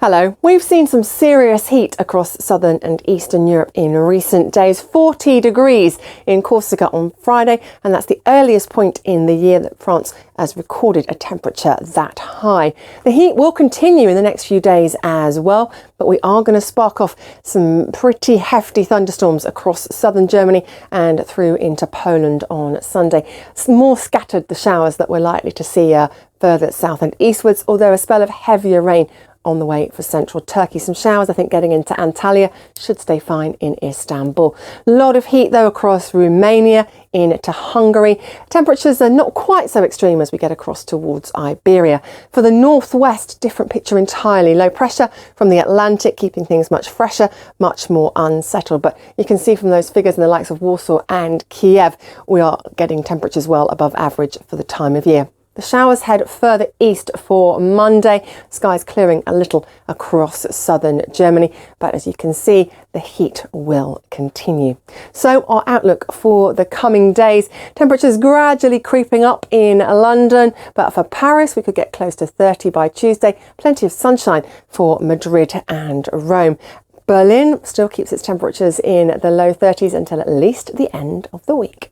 Hello. We've seen some serious heat across southern and eastern Europe in recent days. 40 degrees in Corsica on Friday, and that's the earliest point in the year that France has recorded a temperature that high. The heat will continue in the next few days as well, but we are going to spark off some pretty hefty thunderstorms across southern Germany and through into Poland on Sunday. It's more scattered, the showers that we're likely to see further south and eastwards, although a spell of heavier rain on the way for central Turkey. Some showers, I think, getting into Antalya, should stay fine in Istanbul. A lot of heat, though, across Romania, into Hungary. Temperatures are not quite so extreme as we get across towards Iberia. For the northwest, different picture entirely. Low pressure from the Atlantic, keeping things much fresher, much more unsettled. But you can see from those figures in the likes of Warsaw and Kiev, we are getting temperatures well above average for the time of year. The showers head further east for Monday. Skies clearing a little across southern Germany, but as you can see, the heat will continue. So our outlook for the coming days, temperatures gradually creeping up in London, but for Paris we could get close to 30 by Tuesday. Plenty of sunshine for Madrid and Rome. Berlin still keeps its temperatures in the low 30s until at least the end of the week.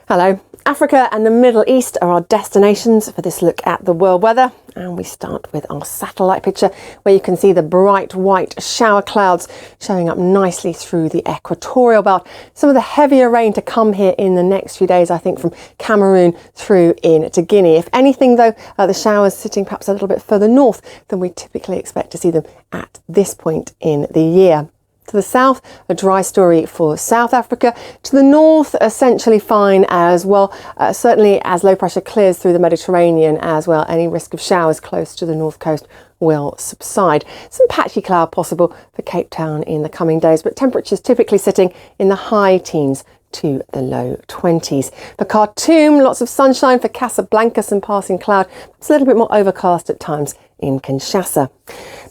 Hello. Africa and the Middle East are our destinations for this look at the world weather, and we start with our satellite picture where you can see the bright white shower clouds showing up nicely through the equatorial belt. Some of the heavier rain to come here in the next few days, I think, from Cameroon through into Guinea. If anything, though, the showers sitting perhaps a little bit further north than we typically expect to see them at this point in the year. To the south, a dry story for South Africa. To the north, essentially fine as well. Certainly as low pressure clears through the Mediterranean as well, any risk of showers close to the north coast will subside. Some patchy cloud possible for Cape Town in the coming days, but temperatures typically sitting in the high teens to the low 20s. For Khartoum, lots of sunshine. For Casablanca, some passing cloud. It's a little bit more overcast at times in Kinshasa.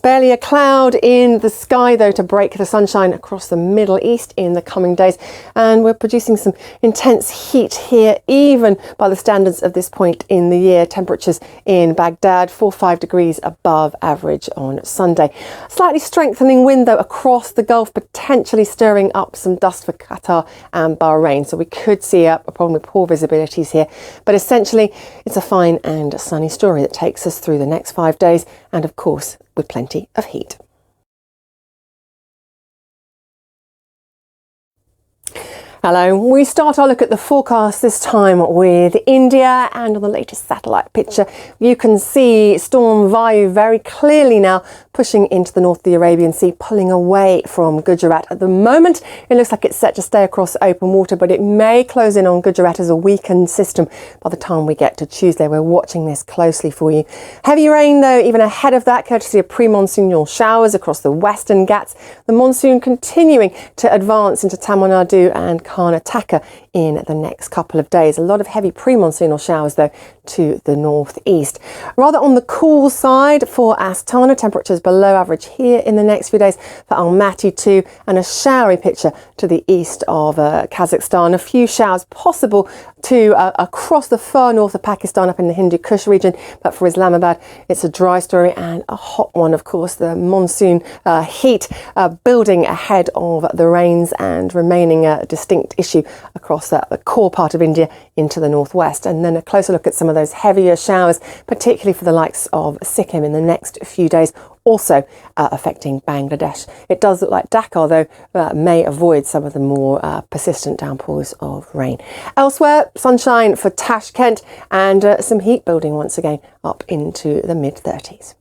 Barely a cloud in the sky, though, to break the sunshine across the Middle East in the coming days. And we're producing some intense heat here, even by the standards of this point in the year. Temperatures in Baghdad, 4-5 degrees above average on Sunday. Slightly strengthening wind, though, across the Gulf, potentially stirring up some dust for Qatar and Bahrain. So we could see a problem with poor visibilities here. But essentially, it's a fine and sunny story that takes us through the next 5 days. And of course, with plenty of heat. Hello, we start our look at the forecast this time with India, and on the latest satellite picture you can see Storm Vayu very clearly now pushing into the north of the Arabian Sea, pulling away from Gujarat. At the moment it looks like it's set to stay across open water, but it may close in on Gujarat as a weakened system by the time we get to Tuesday. We're watching this closely for you. Heavy rain, though, even ahead of that, courtesy of pre-monsoonal showers across the western Ghats. The monsoon continuing to advance into Tamil Nadu and Karnataka in the next couple of days. A lot of heavy pre-monsoonal showers, though, to the northeast. Rather on the cool side for Astana, temperatures below average here in the next few days. For Almaty too, and a showery picture to the east of Kazakhstan. A few showers possible to across the far north of Pakistan, up in the Hindu Kush region, but for Islamabad it's a dry story and a hot one, of course. The monsoon heat building ahead of the rains and remaining a distinct issue across the core part of India into the northwest. And then a closer look at some of those heavier showers, particularly for the likes of Sikkim in the next few days, also affecting Bangladesh. It does look like Dhaka, though, may avoid some of the more persistent downpours of rain. Elsewhere, sunshine for Tashkent and some heat building once again up into the mid-30s.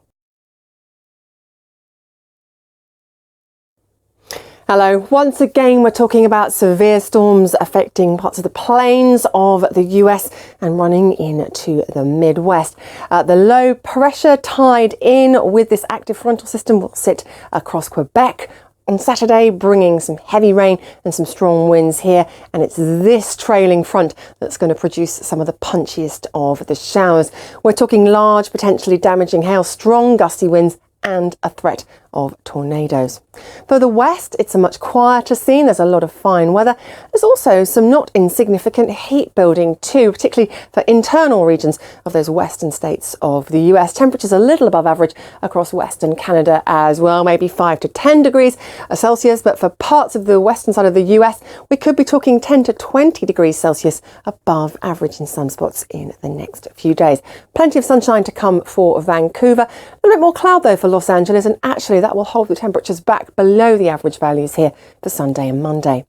Hello. Once again, we're talking about severe storms affecting parts of the plains of the US and running into the Midwest. The low pressure tied in with this active frontal system will sit across Quebec on Saturday, bringing some heavy rain and some strong winds here. And it's this trailing front that's going to produce some of the punchiest of the showers. We're talking large, potentially damaging hail, strong gusty winds, and a threat of tornadoes. Further west, it's a much quieter scene. There's a lot of fine weather. There's also some not insignificant heat building too, particularly for internal regions of those western states of the US. Temperatures a little above average across western Canada as well, maybe 5 to 10 degrees Celsius, but for parts of the western side of the US, we could be talking 10 to 20 degrees Celsius above average in some spots in the next few days. Plenty of sunshine to come for Vancouver. A little bit more cloud though for Los Angeles, and actually that will hold the temperatures back below the average values here for Sunday and Monday.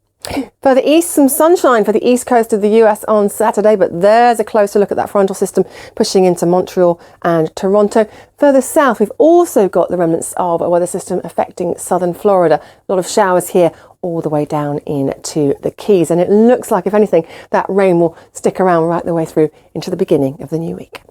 Further east, some sunshine for the east coast of the US on Saturday, but there's a closer look at that frontal system pushing into Montreal and Toronto. Further south, we've also got the remnants of a weather system affecting southern Florida. A lot of showers here all the way down into the Keys, and it looks like, if anything, that rain will stick around right the way through into the beginning of the new week.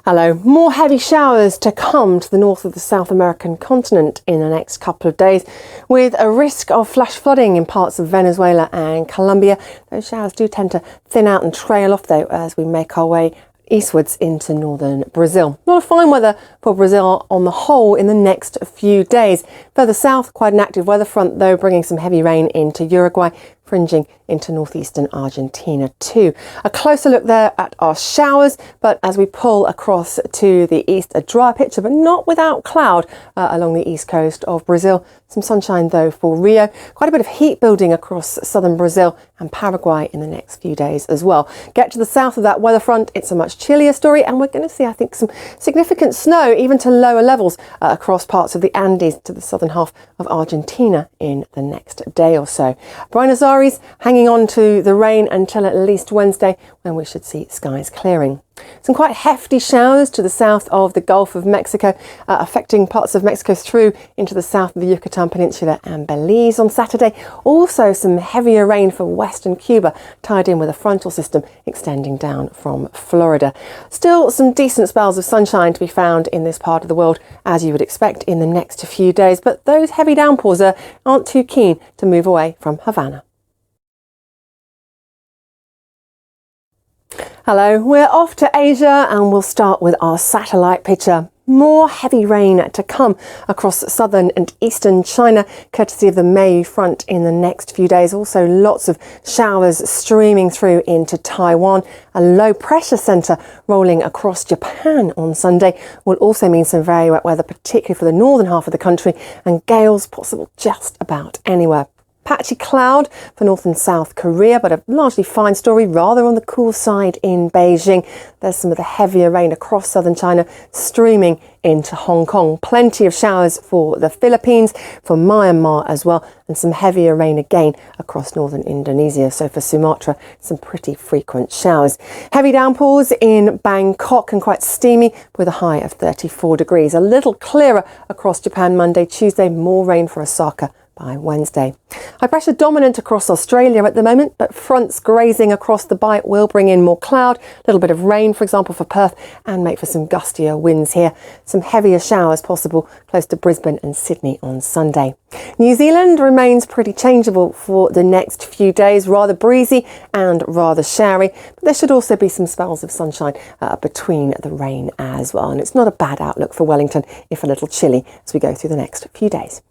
Hello. More heavy showers to come to the north of the South American continent in the next couple of days, with a risk of flash flooding in parts of Venezuela and Colombia. Those showers do tend to thin out and trail off though as we make our way eastwards into northern Brazil. A lot of fine weather for Brazil on the whole in the next few days. Further south, quite an active weather front though, bringing some heavy rain into Uruguay, fringing into northeastern Argentina too. A closer look there at our showers, but as we pull across to the east, a dry picture, but not without cloud along the east coast of Brazil. Some sunshine though for Rio. Quite a bit of heat building across southern Brazil and Paraguay in the next few days as well. Get to the south of that weather front, it's a much chillier story, and we're going to see, I think, some significant snow even to lower levels across parts of the Andes to the southern half of Argentina in the next day or so. Buenos Aires hanging on to the rain until at least Wednesday, when we should see skies clearing. Some quite hefty showers to the south of the Gulf of Mexico, affecting parts of Mexico through into the south of the Yucatan Peninsula and Belize on Saturday. Also some heavier rain for western Cuba, tied in with a frontal system extending down from Florida. Still some decent spells of sunshine to be found in this part of the world, as you would expect in the next few days, but those heavy downpours aren't too keen to move away from Havana. Hello, we're off to Asia and we'll start with our satellite picture. More heavy rain to come across southern and eastern China, courtesy of the Mei front in the next few days. Also lots of showers streaming through into Taiwan. A low pressure centre rolling across Japan on Sunday will also mean some very wet weather, particularly for the northern half of the country, and gales possible just about anywhere. Patchy cloud for North and South Korea, but a largely fine story, rather on the cool side in Beijing. There's some of the heavier rain across southern China streaming into Hong Kong. Plenty of showers for the Philippines, for Myanmar as well, and some heavier rain again across northern Indonesia. So for Sumatra, some pretty frequent showers. Heavy downpours in Bangkok and quite steamy with a high of 34 degrees. A little clearer across Japan Monday, Tuesday, more rain for Osaka by Wednesday. High pressure dominant across Australia at the moment, but fronts grazing across the bight will bring in more cloud, a little bit of rain, for example, for Perth, and make for some gustier winds here. Some heavier showers possible close to Brisbane and Sydney on Sunday. New Zealand remains pretty changeable for the next few days, rather breezy and rather showery, but there should also be some spells of sunshine between the rain as well. And it's not a bad outlook for Wellington, if a little chilly, as we go through the next few days.